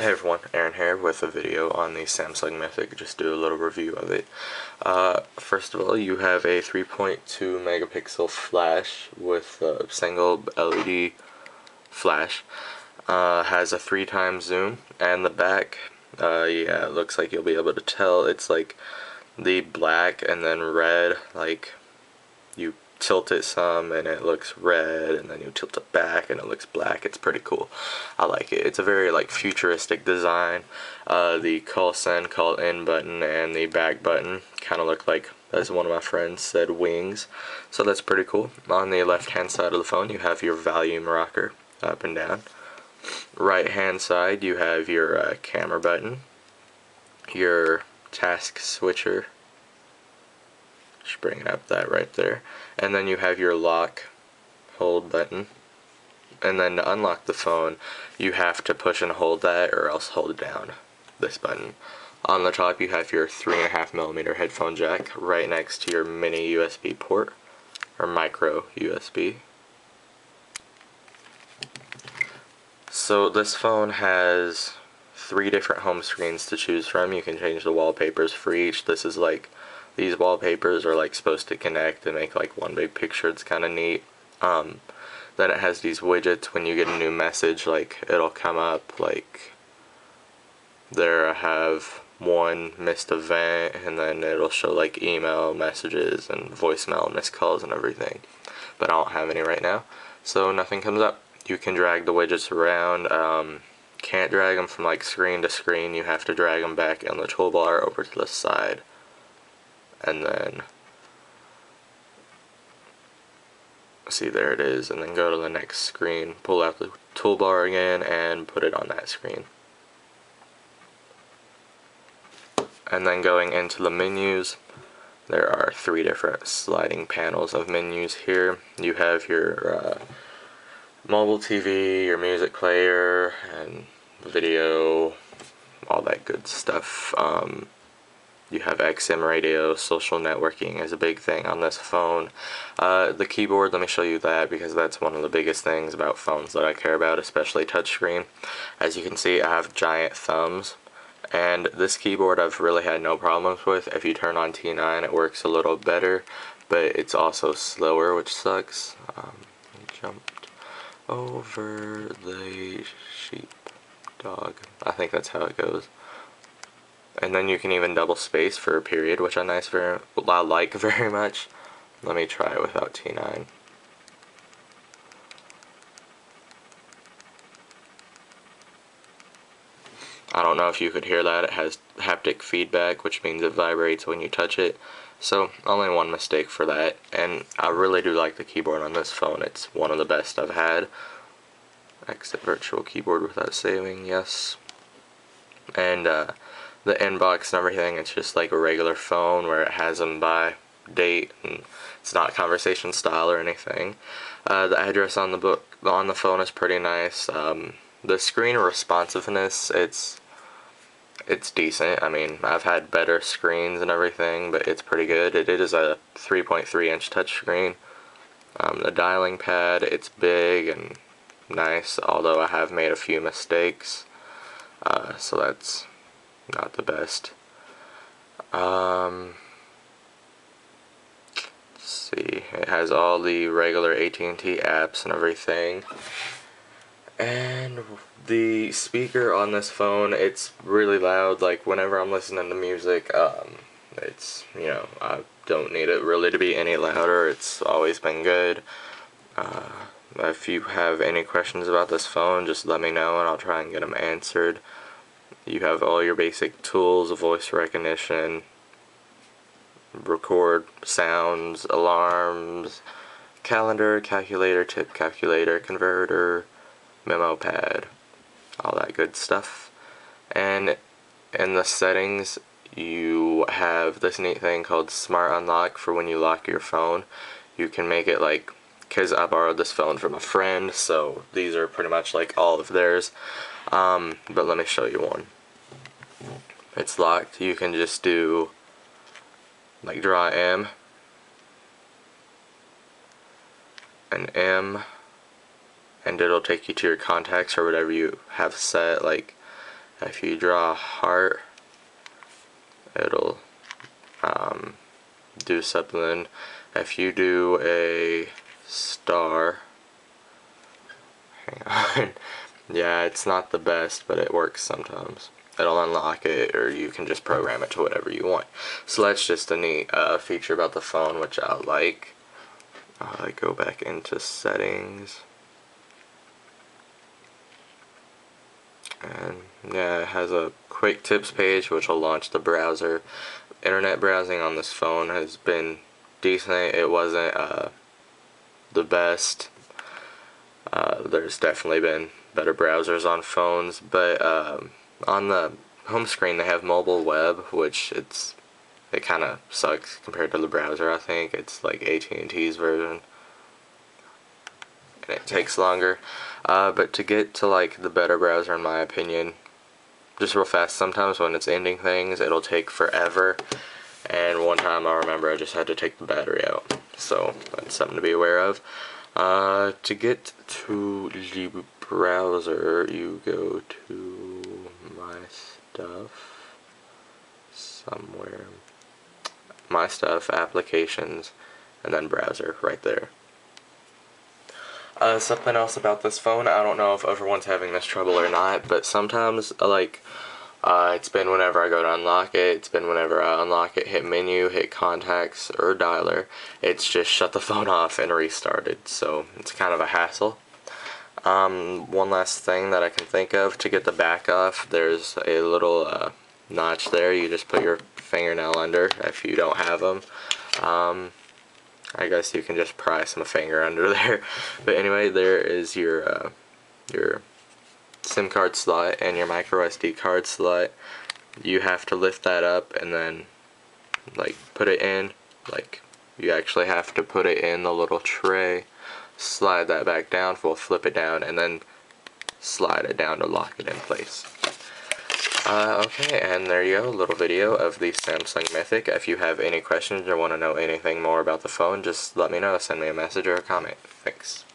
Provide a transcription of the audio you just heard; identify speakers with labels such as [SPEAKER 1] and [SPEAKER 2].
[SPEAKER 1] Hey everyone, Aaron here with a video on the Samsung Mythic. Just do a little review of it. First of all, you have a 3.2 megapixel flash with a single LED flash. Has a 3 times zoom, and the back, yeah, it looks like you'll be able to tell it's like the black and then red, like you tilt it some and it looks red, and then you tilt it back and it looks black. It's pretty cool. I like it. It's a very like futuristic design. The call send, call in button and the back button kind of look like, as one of my friends said, wings. So that's pretty cool. On the left hand side of the phone you have your volume rocker up and down. Right hand side you have your camera button, your task switcher. Just bring up that right there, and then you have your lock hold button, and then to unlock the phone you have to push and hold that or else hold down this button. On the top you have your 3.5mm headphone jack right next to your mini USB port, or micro USB. So this phone has 3 different home screens to choose from. You can change the wallpapers for each. This is like, these wallpapers are like supposed to connect and make like one big picture. It's kind of neat. Then it has these widgets. When you get a new message, like it'll come up like there I have one missed event, and then it'll show like email messages and voicemail missed calls and everything, but I don't have any right now, so nothing comes up. You can drag the widgets around. Can't drag them from like screen to screen. You have to drag them back on the toolbar over to the side, and then see, there it is, and then go to the next screen, pull out the toolbar again and put it on that screen. And then going into the menus, there are 3 different sliding panels of menus here. You have your mobile TV, your music player, and video, all that good stuff. You have XM radio. Social networking is a big thing on this phone. The keyboard, let me show you that, because that's one of the biggest things about phones that I care about, especially touchscreen. As you can see, I have giant thumbs, and this keyboard I've really had no problems with. If you turn on T9 it works a little better, but it's also slower, which sucks. Jumped over the sheep dog, I think that's how it goes. And then you can even double space for a period, which I like very much. Let me try it without T9. I don't know if you could hear that. It has haptic feedback, which means it vibrates when you touch it. So only one mistake for that. And I really do like the keyboard on this phone. It's one of the best I've had. Exit virtual keyboard without saving, yes. And the inbox and everything, it's just like a regular phone where it has them by date, and it's not conversation style or anything. The address on the phone is pretty nice. The screen responsiveness, it's decent. I mean, I've had better screens and everything, but it's pretty good. It is a 3.3-inch touchscreen. The dialing pad, it's big and nice, although I have made a few mistakes, so that's not the best. Let's see, it has all the regular AT&T apps and everything. And the speaker on this phone, it's really loud. Like whenever I'm listening to music, it's, you know, I don't need it really to be any louder. It's always been good. If you have any questions about this phone, just let me know and I'll try and get them answered. You have all your basic tools, voice recognition, record sounds, alarms, calendar, calculator, tip calculator, converter, memo pad, all that good stuff. And in the settings you have this neat thing called Smart Unlock for when you lock your phone. You can make it like, because I borrowed this phone from a friend, so these are pretty much like all of theirs. But let me show you one. It's locked. You can just do like draw M, an M, and it'll take you to your contacts or whatever you have set. Like If you draw a heart, it'll do something. If you do a star, hang on, yeah, it's not the best, but it works sometimes. It'll unlock it, or you can just program it to whatever you want. So that's just a neat feature about the phone, which I like. Go back into settings, and yeah, it has a quick tips page which will launch the browser. Internet browsing on this phone has been decent. It wasn't the best. There's definitely been better browsers on phones, but on the home screen they have mobile web, which it kind of sucks compared to the browser. I think it's like AT&T's version, and it takes longer. But to get to like the better browser, in my opinion, just real fast, sometimes when it's ending things, it'll take forever. And one time I remember I just had to take the battery out, so that's something to be aware of. To get to the browser, you go to My Stuff, somewhere, My Stuff, Applications, and then Browser right there. Something else about this phone, I don't know if everyone's having this trouble or not, but sometimes, it's been whenever I go to unlock it, it's been whenever I unlock it, hit menu, hit contacts, or dialer, it's just shut the phone off and restarted, so it's kind of a hassle. One last thing that I can think of, to get the back off, there's a little notch there. You just put your fingernail under if you don't have them. I guess you can just pry some finger under there. But anyway, there is your SIM card slot and your micro SD card slot. You have to lift that up and then put it in. You actually have to put it in the little tray, slide that back down, we'll flip it down, and then slide it down to lock it in place. Okay, and there you go, a little video of the Samsung Mythic. If you have any questions or want to know anything more about the phone, just let me know, send me a message or a comment. Thanks.